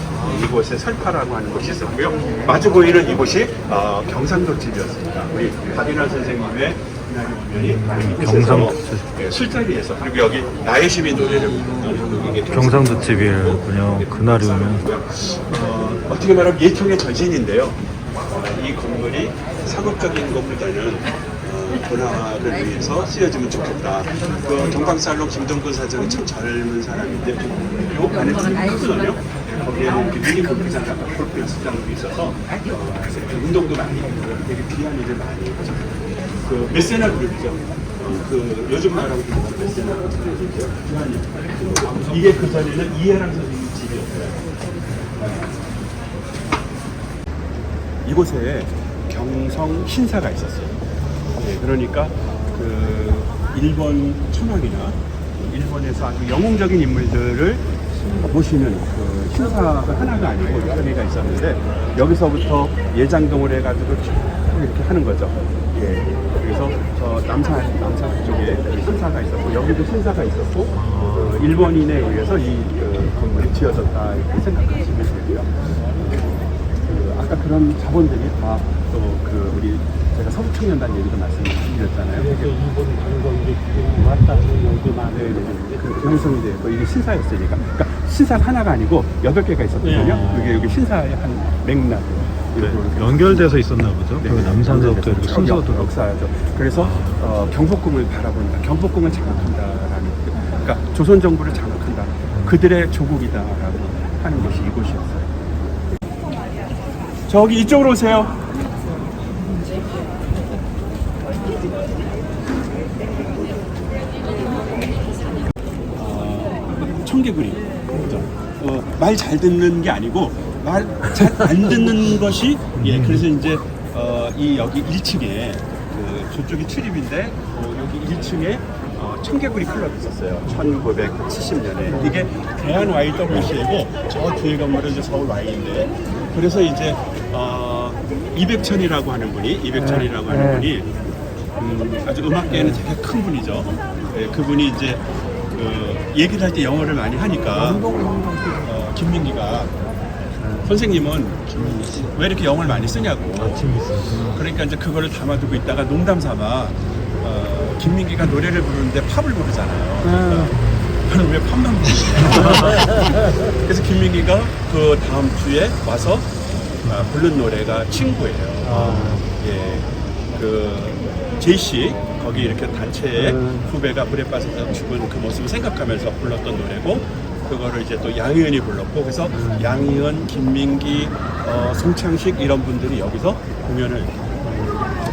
이곳에 설파라고 하는 곳이 있었고요. 마주 보이는 이곳이 경상도 집이었습니다. 우리 박인환 선생님의 경상도 술자리에서 그리고 여기 나의 시민 노래를 부르는 경상도 집이군요. 그날이 오면. 어떻게 말하면 예통의 전신인데요. 이 건물이 상업적인 것보다는 문화를 위해서 쓰여지면 좋겠다. 그 동방살롱 김동근 사장이 참 젊은 사람인데 요 안에 좀 크거든요. 거기에는 미니 골프장과 골프 연습장도 있어서 운동도 많이 하고 되게 귀한 일을 많이 하죠. 그 메세나 그룹이죠. 그 요즘 말하고 있는 메세나 그룹이죠. 귀한 일. 이게 그 전에는 이해랑 선생님 집이었어요. 이곳에 경성 신사가 있었어요. 네, 그러니까 그 일본 천황이나 일본에서 아주 영웅적인 인물들을 모시는 그 신사가 하나가 아니고 여러 개가 있었는데 여기서부터 예장동을 해가지고 쭉 이렇게 하는 거죠. 예. 그래서 남산 쪽에 신사가 있었고 여기도 신사가 있었고 일본인에 의해서 이 건물이 지어졌다 이렇게 생각하시면 되고요. 아까 그런 자본들이 다 또 우리 제가 서북청년단 얘기도 말씀드렸잖아요. 일본 관광객 왔다 여기만 그 형성이 되고 이게 신사였으니까. 그러니까 신사 하나가 아니고 8개가 있었거든요. 그게 여기 신사의 한 맥락. 네, 연결돼서 있었나 보죠. 그 남산서부터 이렇게 순서도 역사죠. 그래서 경복궁을 바라보니까 경복궁을 장악한다라는 그러니까 조선 정부를 장악한다. 그들의 조국이다라고 하는 것이 이곳이었어요. 저기 이쪽으로 오세요. 청개구리. 말 잘 듣는 게 아니고 말 잘 안 듣는 것이 그래서 이제 여기 1층에 저쪽이 출입인데 여기 1층에 청개구리 클럽이 있었어요. 1970년에 이게 대한 YWC이고 저 뒤에 건물은 이제 서울 Y인데 그래서 이제 이백천이라고 하는 분이 아주 음악계에는 되게 큰 분이죠. 그분이 이제 얘기를 할 때 영어를 많이 하니까 김민기가 선생님은 왜 이렇게 영어를 많이 쓰냐고. 그러니까 이제 그거를 담아두고 있다가 농담 삼아 김민기가 노래를 부르는데 팝을 부르잖아요. 저는 왜 팝만 부르냐. 그래서 김민기가 그 다음 주에 와서 부른 노래가 친구예요. 제이씨 거기 이렇게 단체에 후배가 불에 빠져서 죽은 그 모습을 생각하면서 불렀던 노래고 그거를 이제 또 양희은이 불렀고 그래서 양희은, 김민기, 송창식 이런 분들이 여기서 공연을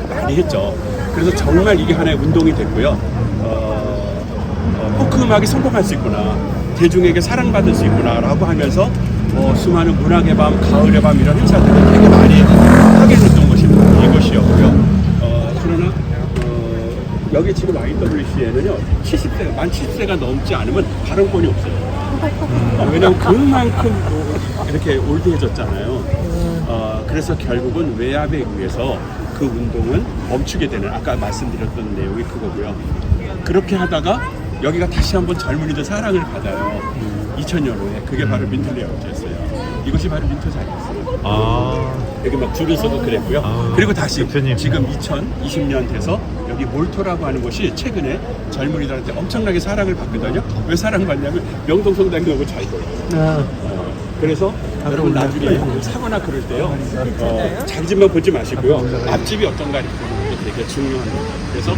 많이 했죠. 그래서 정말 이게 하나의 운동이 됐고요. 포크 음악이 성공할 수 있구나, 대중에게 사랑받을 수 있구나라고 하면서 수많은 문학의 밤, 가을의 밤 이런 행사들을 되게 많이 하게 됐던 것이 이것이었고요. 그러나 여기 지금 YWC에는요 70세가 만 70세가 넘지 않으면 발언권이 없어요. 왜냐하면 그만큼 이렇게 올드해졌잖아요. 그래서 결국은 외압에 의해서 그 운동은 멈추게 되는 아까 말씀드렸던 내용이 그거고요. 그렇게 하다가 여기가 다시 한번 젊은이들 사랑을 받아요. 2000년 후에 그게 바로 민틀레이아웃이었어요. 이것이 바로 민터 자리였어요. 여기 막 줄을 서도 그랬고요. 그리고 다시 대표님. 지금 2020년 돼서 여기 몰토라고 하는 곳이 최근에 젊은이들한테 엄청나게 사랑을 받거든요. 왜 사랑받냐면 명동성당이 너무 잘 보여요. 그래서 여러분 나중에 사거나 그럴 때요 장집만 보지 마시고요 앞집이 어떤가 이렇게 보는 게 되게 중요한 거예요. 그래서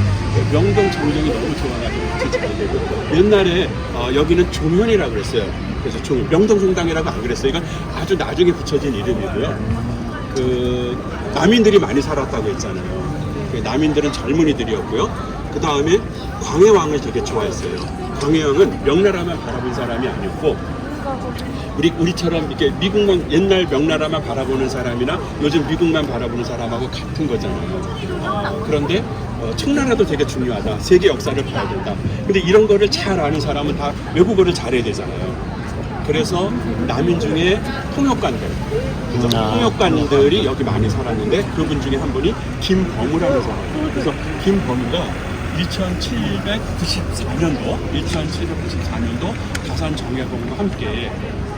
명동 정정이 너무 좋아가지고 같이 잘 되고 옛날에 여기는 종현이라고 그랬어요. 그래서 명동성당이라고 안 그랬어요. 이건 아주 나중에 붙여진 이름이고요. 그 남인들이 많이 살았다고 했잖아요. 그 남인들은 젊은이들이었고요. 그 다음에 광해왕을 되게 좋아했어요. 광해왕은 명나라만 바라본 사람이 아니었고 우리처럼 이렇게 미국만 옛날 명나라만 바라보는 사람이나 요즘 미국만 바라보는 사람하고 같은 거잖아요. 그런데 청나라도 되게 중요하다. 세계 역사를 봐야 된다. 근데 이런 거를 잘 아는 사람은 다 외국어를 잘해야 되잖아요. 그래서 남인 중에 통역관들, 통역관들이 여기 많이 살았는데 그분 중에 한 분이 김범우라는 사람이에요. 그래서 김범우가 1794년도 다산 정예공과 함께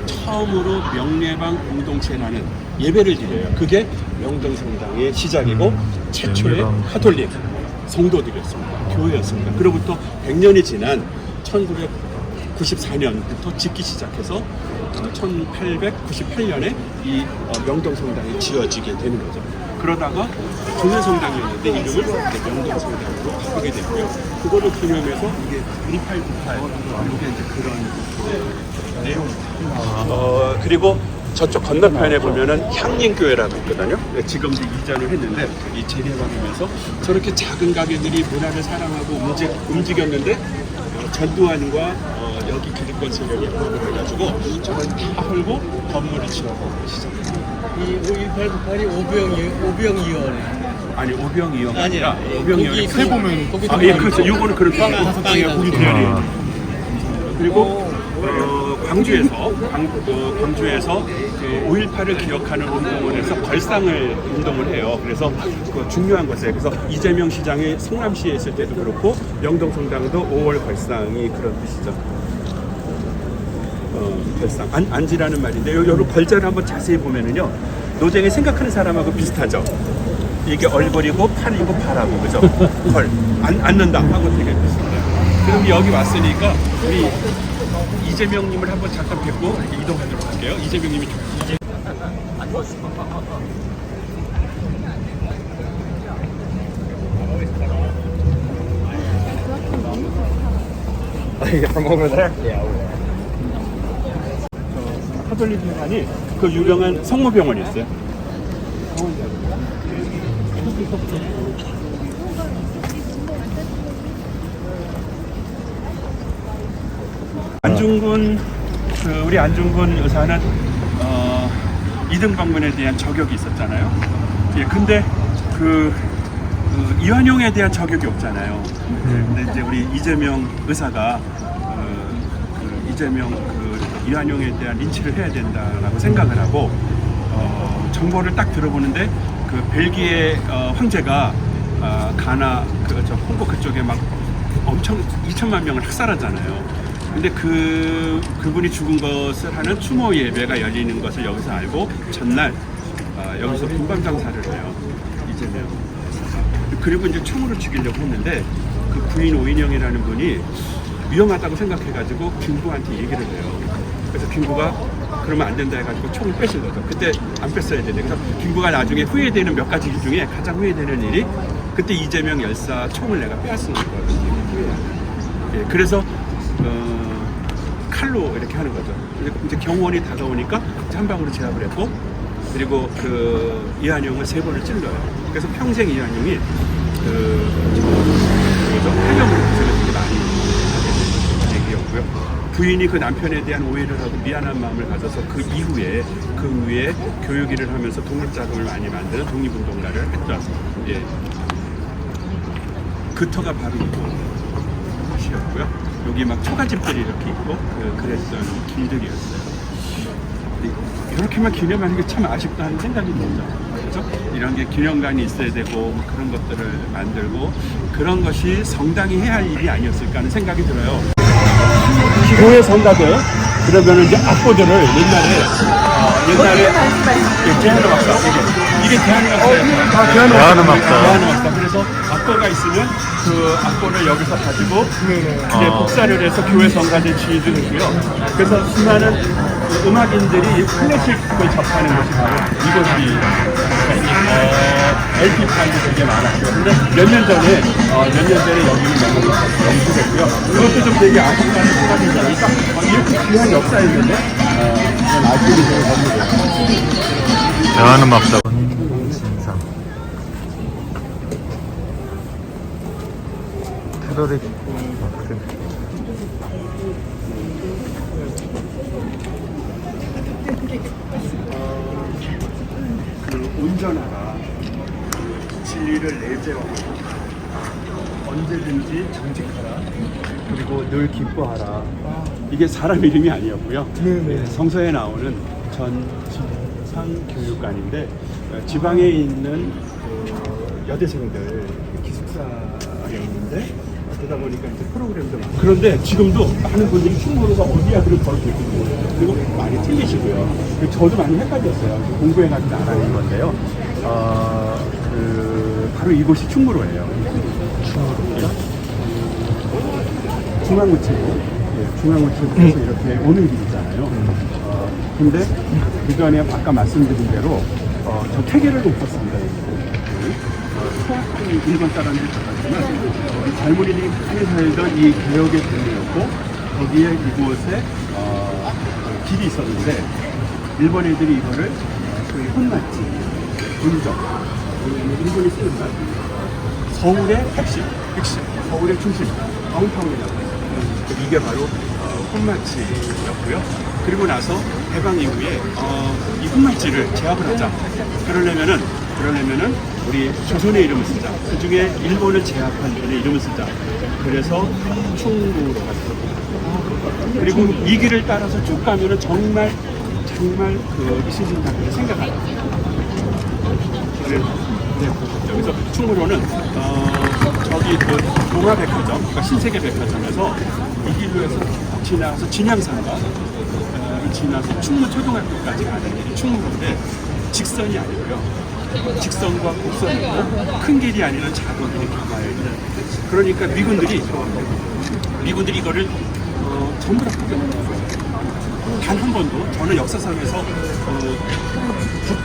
처음으로 명례방 공동체라는 예배를 드려요. 그게 명동성당의 시작이고 최초의 카톨릭 성도들이었습니다. 교회였습니다. 그로부터 100년이 지난 1994년부터 짓기 시작해서 1898년에 이 명동성당이 지어지게 되는 거죠. 그러다가 종려성당이었는데 이름을 명동성당으로 바꾸게 됐고요. 그거를 기념해서 이게 1898 이게 이제 그런 내용입니다. 그리고 저쪽 건너편에 보면은 향림교회라고 있거든요. 지금도 이전을 했는데 이 재개발하면서 저렇게 작은 가게들이 문화를 사랑하고 움직였는데 전두환과 여기 기득권 세력이 협업을 해가지고 저걸 다 헐고 건물을 지어가고 시작했어요. 이 5.18 오병이어네. 아니 오병이어가 아니라 아니라 오병이어의 세 보면 그렇죠. 이거는 그런 빵이야, 고기 예. 그리고 광주에서 그 5.18을 기억하는 운동원에서 걸상을 운동을 해요. 그래서 그 중요한 것이에요. 그래서 이재명 시장이 성남시에 있을 때도 그렇고 영동성당도 5월 걸상이 그런 뜻이죠. 걸상 안지라는 말인데 여기 걸자를 한번 자세히 보면은요 노쟁이 생각하는 사람하고 비슷하죠. 이게 얼굴이고 팔이고 발하고 그죠? 걸 앉는다 하고 되게 비슷해요. 그럼 여기 왔으니까 우리 이재명님을 한번 잠깐 뵙고 이렇게 이동하도록 할게요. 이재명님이 카톨릭병원이 그 유명한 성모병원이 있어요. 안중근 우리 안중근 의사는 이등병문에 대한 저격이 있었잖아요. 예, 근데 이완용에 대한 저격이 없잖아요. 근데 이제 우리 이재명 의사가 이재명 이완용에 대한 린치를 해야 된다라고 생각을 하고 정보를 딱 들어보는데 그 벨기에 황제가 가나 콩고 그쪽에 막 엄청 2천만 명을 학살하잖아요. 근데 그분이 죽은 것을 하는 추모 예배가 열리는 것을 여기서 알고 전날 여기서 분방장사를 해요. 이재명. 그리고 이제 총으로 죽이려고 했는데 그 부인 오인영이라는 분이 위험하다고 생각해가지고 김구한테 얘기를 해요. 그래서 김구가 그러면 안 된다 해가지고 총을 빼신 거죠. 그때 안 뺐어야 되는데 그래서 김구가 나중에 후회되는 몇 가지 일 중에 가장 후회되는 일이 그때 이재명 열사 총을 내가 빼앗은 거거든요. 예, 그래서 칼로 이렇게 하는 거죠. 이제 경호원이 다가오니까 한 방으로 제압을 했고 그리고 이한용을 3번을 찔러요. 그래서 평생 이한용이 활력으로 고생을 되게 많이 하게 된 얘기였고요. 부인이 그 남편에 대한 오해를 하고 미안한 마음을 가져서 그 이후에 교육 일을 하면서 독립자금을 많이 만드는 독립운동가를 했던 예. 그터가 바로 이곳이었고요. 여기 막 초가집들이 이렇게 있고 그랬던 길들이었어요. 이렇게만 기념하는 게 참 아쉽다 하는 생각이 들죠. 그렇죠? 이런 게 균형감이 있어야 되고 그런 것들을 만들고 그런 것이 성당이 해야 할 일이 아니었을까 하는 생각이 들어요. 교회 성가들 그러면 이제 악보들을 옛날에 대한음 악사 이게 대한음 악사예요. 대한음 악사. 그래서 악보가 있으면 그 악보를 여기서 가지고 이제 복사를 해서 교회 성가대 지휘도 했고요. 그래서 수많은 음악인들이 클래식을 접하는 것이 바로 이곳이 LP판도 되게 많았고요. 근데 몇 년 전에 여기는 연구됐고요. 그것도 좀 되게 아쉽다는 생각이 들으니까 이렇게 귀한 역사 있는데 아쉬움이 되게 너무 대한음 악사 진상 테러릭 마크 온전하라 진리를 내재하고 언제든지 정직하라 그리고 늘 기뻐하라 이게 사람 이름이 아니었고요. 네, 성서에 나오는 전지상 교육관인데 지방에 있는 여대생들 기숙사에 있는데 그러다 보니까 이제 프로그램도 많고 그런데 지금도 많은 분들이 충무로서 어디야 그런 걸 듣고 그리고 많이 틀리시고요. 저도 많이 헷갈렸어요. 공부해가지고 알아낸 건데요. 바로 이곳이 충무로예요. 중앙우체국. 예, 중앙우체국에서 이렇게 오는 길 있잖아요. 근데 그 전에 아까 말씀드린 대로 저 태계를 못 봤습니다. 소확한 일본 사람들이 봤지만 젊은이들이 많이 살던 이 개혁의 동네였고 거기에 이곳에 길이 있었는데 일본 애들이 이거를 소위 혼났지 분정 일본이 쓰는 말 서울의 핵심 서울의 중심 다운타운이라고 해요. 이게 바로 혼마치였고요. 그리고 나서 해방 이후에 이 혼마치를 제압을 하자. 그러려면은 우리 조선의 이름을 쓰자. 그 중에 일본을 제압한 분의 이름을 쓰자. 그래서 충무로 갔어요. 그리고 이 길을 따라서 쭉 가면은 정말 그 이순신 장군을 생각하는 길을 보셨죠. 그래서 충무로는 저기 그 동화백화점, 그러니까 신세계백화점에서 이 길로 해서 지나가서 진양산과 지나서 충무초등학교까지 가는 길이 충무로인데 직선이 아니고요. 직선과 곡선이고 큰 길이 아니라 작은 길이 가봐야 돼요. 그러니까 미군들이 이거를 전부 다 포기했어요. 단 한 번도 저는 역사상에서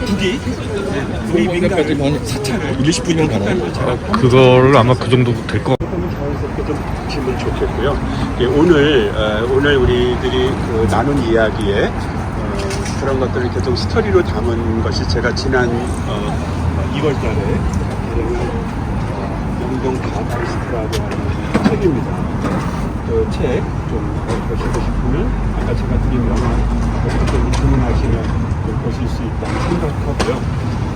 북이 우리 민간을 사찰을 20분이면 가나요? 제가 그거를 아마 그 정도 될 것 같아요. 자연스럽게 좀 보시면 좋겠고요. 오늘 우리들이 그 나눈 이야기에 그런 것들을 계속 스토리로 담은 것이 제가 지난 2월달에 영동 가다리스트라고 하는 책입니다. 그 책 좀 보시고 싶으면 아까 제가 드린 영화 좀 주문하시면 좀 보실 수 있다고 생각하고요.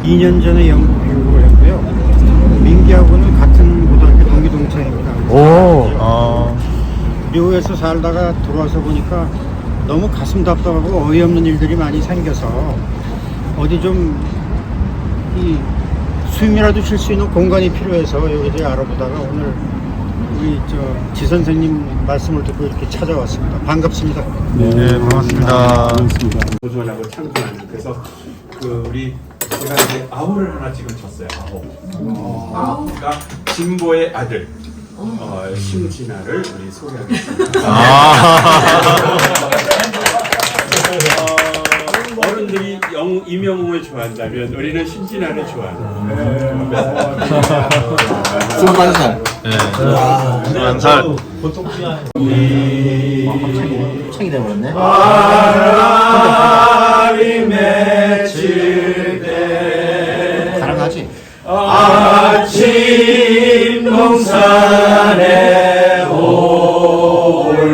2년 전에 영국 교육을 했고요. 민기하고는 같은 고등학교 동기 동창입니다. 미국에서 살다가 들어와서 보니까 너무 가슴 답답하고 어이없는 일들이 많이 생겨서 어디 좀 이 숨이라도 쉴 수 있는 공간이 필요해서 여기저기 알아보다가 오늘 우리 지 선생님 말씀을 듣고 이렇게 찾아왔습니다. 반갑습니다. 네, 반갑습니다. 도전하고 창조하는 그래서 우리 제가 이제 아우를 하나 지금 쳤어요. 아우가 진보의 아들 신진아를 우리 소개하겠습니다. 어른들이 이명웅을 좋아한다면 우리는 신진아를 좋아하는. 21살. 네. 21살. 창이 돼버렸네. 가능하지? 아침 동산에 올라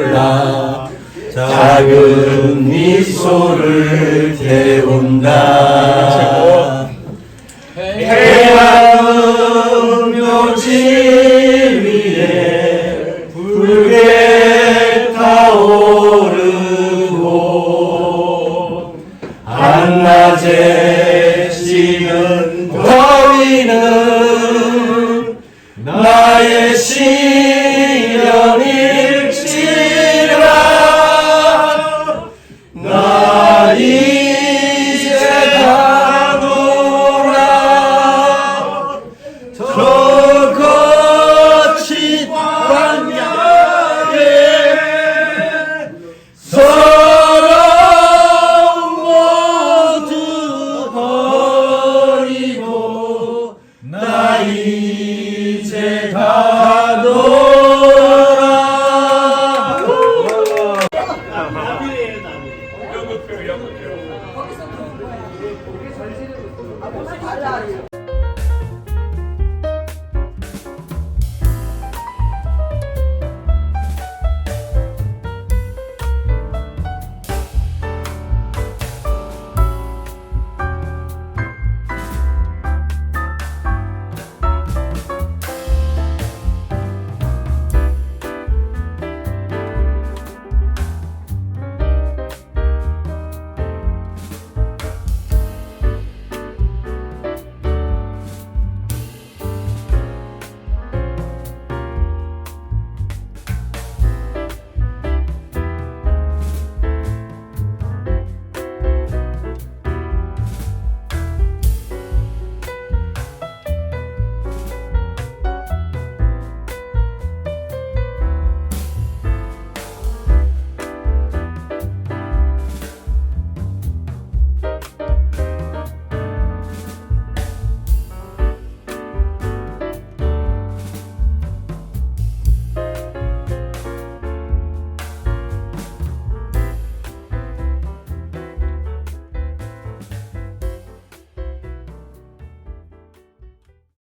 작은 미소를 태운다. 해안 묘지 위에 붉게